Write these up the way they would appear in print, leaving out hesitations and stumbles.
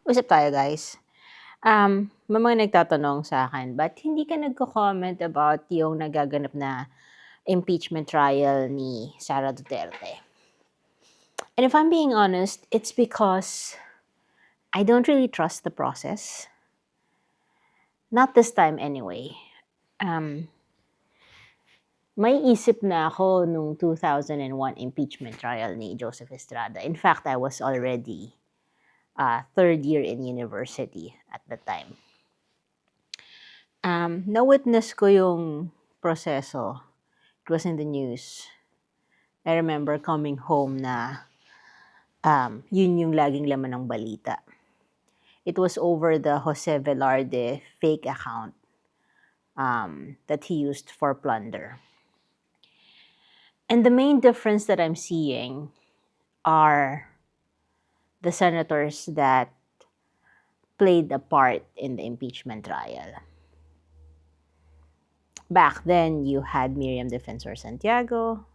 Usap tayo guys. May mga nagtatanong sa akin, ba't hindi ka nagko-comment about yung nagaganap na impeachment trial ni Sara Duterte? And if I'm being honest, it's because I don't really trust the process. Not this time anyway. Um, May isip na ako nung 2001 impeachment trial ni Joseph Estrada. In fact, I was already third year in university at the time. Na-witness ko yung proseso. It was in the news. I remember coming home na yun yung laging laman ng balita. It was over the Jose Velarde fake account that he used for plunder. And the main difference that I'm seeing are the senators that played a part in the impeachment trial. Back then, you had Miriam Defensor Santiago,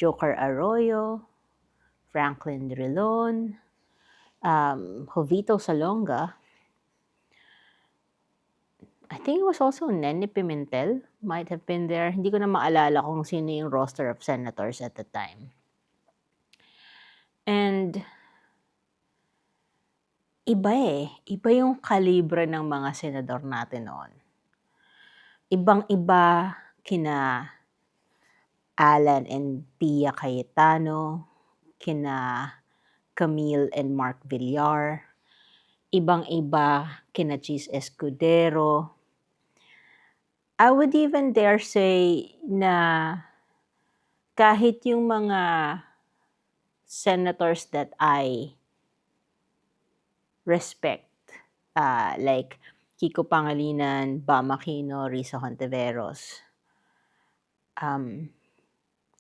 Joker Arroyo, Franklin Drilon, Jovito Salonga. I think it was also Nene Pimentel might have been there. Hindi ko na maalala kung sino yung roster of senators at the time. And iba yung kalibre ng mga senador natin noon. Ibang-iba kina Alan and Pia Cayetano, kina Camille and Mark Villar, ibang-iba kina Chis Escudero. I would even dare say na kahit yung mga senators that I respect, like Kiko Pangilinan, Bam Aquino, Risa Hontiveros,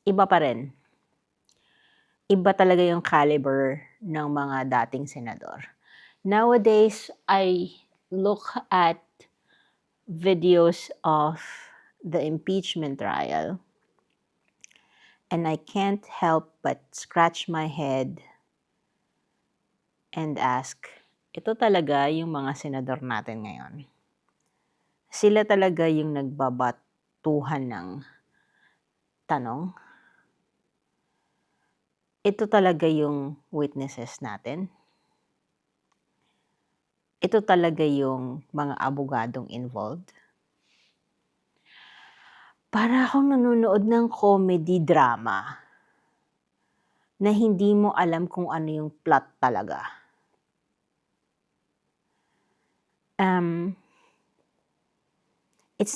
iba pa rin. Iba talaga yung caliber ng mga dating senador. Nowadays, I look at videos of the impeachment trial and I can't help but scratch my head and ask, ito talaga yung mga senador natin ngayon. Sila talaga yung nagbabatuhan ng tanong. Ito talaga yung witnesses natin. Ito talaga yung mga abogadong involved. Para akong nanonood ng comedy drama na hindi mo alam kung ano yung plot talaga. It's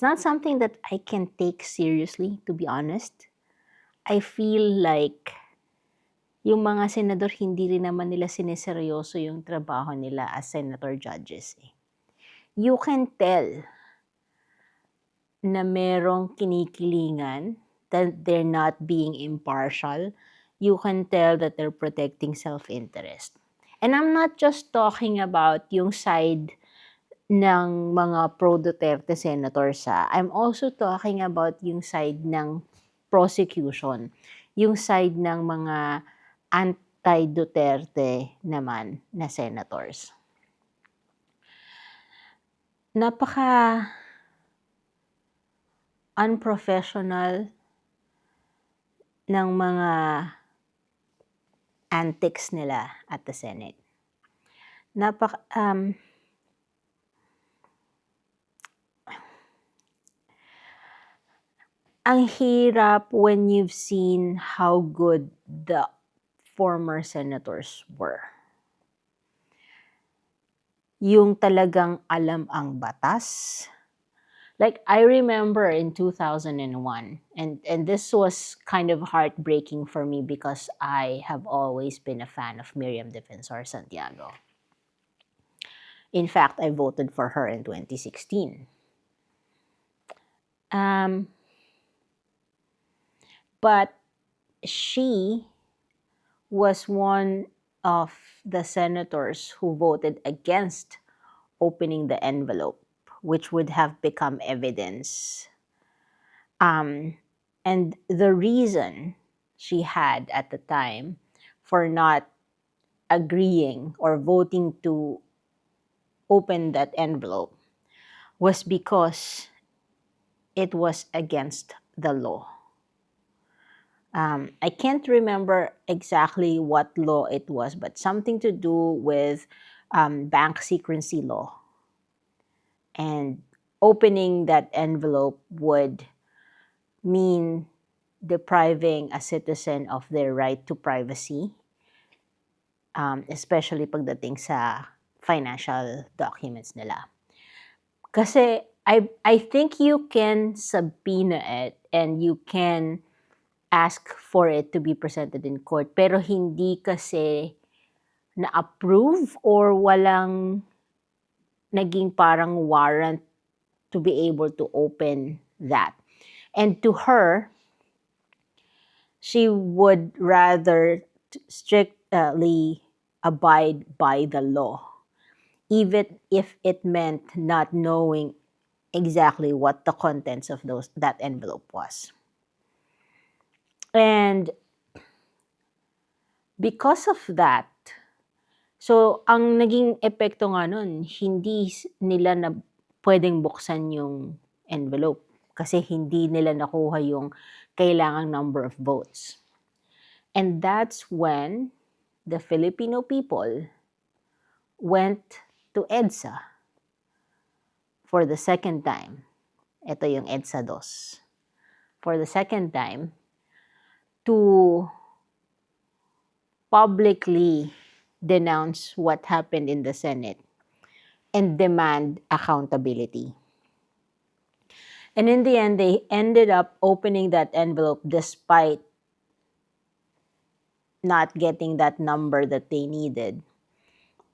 not something that I can take seriously, to be honest. I feel like yung mga senador, hindi rin naman nila sineseryoso yung trabaho nila as senator judges. You can tell na merong kinikilingan, that they're not being impartial. You can tell that they're protecting self-interest. And I'm not just talking about yung side ng mga pro-Duterte senators. I'm also talking about yung side ng prosecution, yung side ng mga anti-Duterte naman na senators. Napaka unprofessional ng mga antics nila at the Senate. Ang hirap when you've seen how good the former senators were. Yung talagang alam ang batas. Like, I remember in 2001, and this was kind of heartbreaking for me because I have always been a fan of Miriam Defensor Santiago. In fact, I voted for her in 2016. But she was one of the senators who voted against opening the envelope, which would have become evidence. And the reason she had at the time for not agreeing or voting to open that envelope was because it was against the law. I can't remember exactly what law it was, but something to do with bank secrecy law. And opening that envelope would mean depriving a citizen of their right to privacy, especially pagdating sa financial documents nila. Kasi I think you can subpoena it and you can ask for it to be presented in court, pero hindi kasi na-approve or walang naging parang warrant to be able to open that. And to her, she would rather strictly abide by the law, even if it meant not knowing exactly what the contents of that envelope was. And because of that, so ang naging epekto nga nun, hindi nila na pwedeng buksan yung envelope kasi hindi nila nakuha yung kailangang number of votes. And that's when the Filipino people went to EDSA for the second time. Ito yung EDSA 2. For the second time, to publicly denounce what happened in the Senate and demand accountability. And in the end, they ended up opening that envelope despite not getting that number that they needed.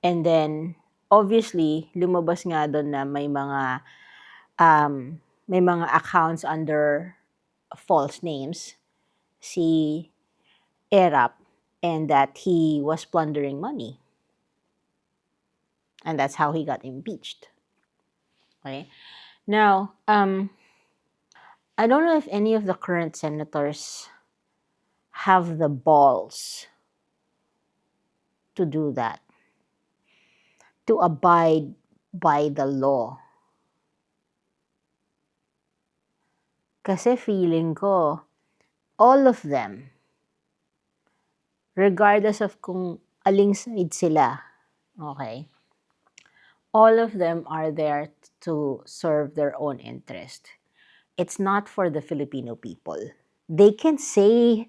And then, obviously, lumabas nga doon na may mga accounts under false names, si Erap, and that he was plundering money. And that's how he got impeached. Okay? Now, I don't know if any of the current senators have the balls to do that, to abide by the law. Kasi feeling ko, all of them, regardless of kung aling side sila, okay, all of them are there to serve their own interest. It's not for the Filipino people. They can say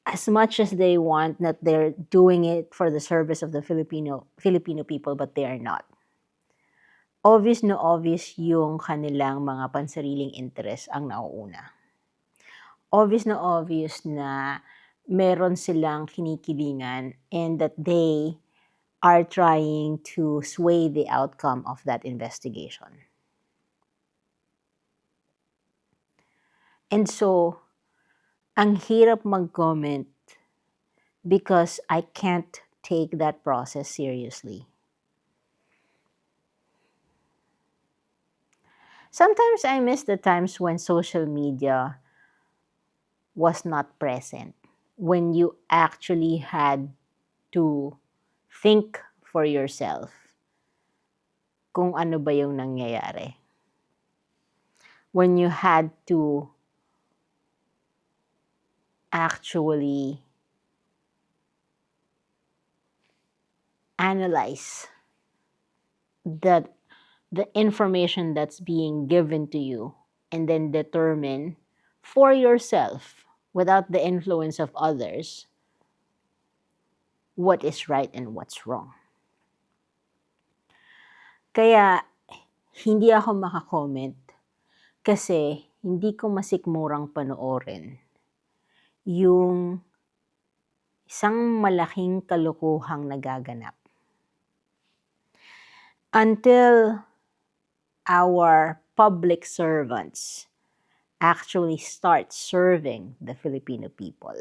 as much as they want that they're doing it for the service of the Filipino people, but they are not. Obvious na obvious yung kanilang mga pansariling interest ang nauuna. Obvious na meron silang kinikilingan and that they are trying to sway the outcome of that investigation. And so, ang hirap mag-comment because I can't take that process seriously. Sometimes I miss the times when social media was not present, when you actually had to think for yourself kung ano ba yung nangyayari. When you had to actually analyze the information that's being given to you and then determine for yourself, without the influence of others, what is right and what's wrong. Kaya, hindi ako makakomment kasi hindi ko masikmurang panoorin yung isang malaking kalokohang nagaganap. Until our public servants actually start serving the Filipino people.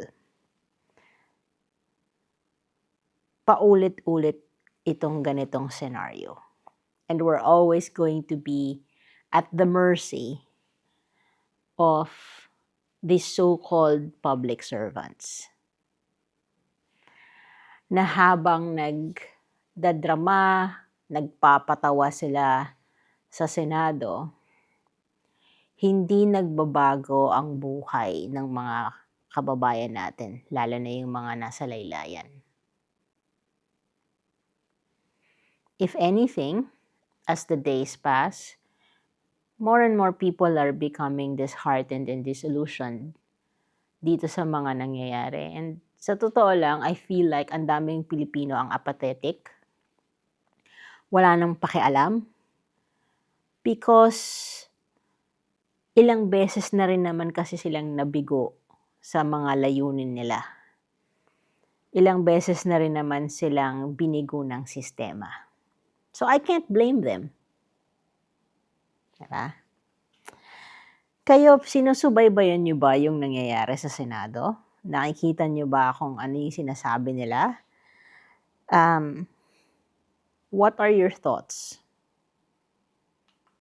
Paulit-ulit itong ganitong scenario. And we're always going to be at the mercy of these so-called public servants. na habang nagdadrama, nagpapatawa sila sa Senado, hindi nagbabago ang buhay ng mga kababayan natin, lalo na yung mga nasa laylayan. If anything, as the days pass, more and more people are becoming disheartened and disillusioned dito sa mga nangyayari. And sa totoo lang, I feel like ang daming Pilipino ang apathetic. Wala nang pakialam. Because ilang beses na rin naman kasi silang nabigo sa mga layunin nila. Ilang beses na rin naman silang binigo ng sistema. So I can't blame them. Diba? Kayo, sinusubaybayan niyo ba yung nangyayari sa Senado? Nakikita niyo ba kung ano yung sinasabi nila? What are your thoughts?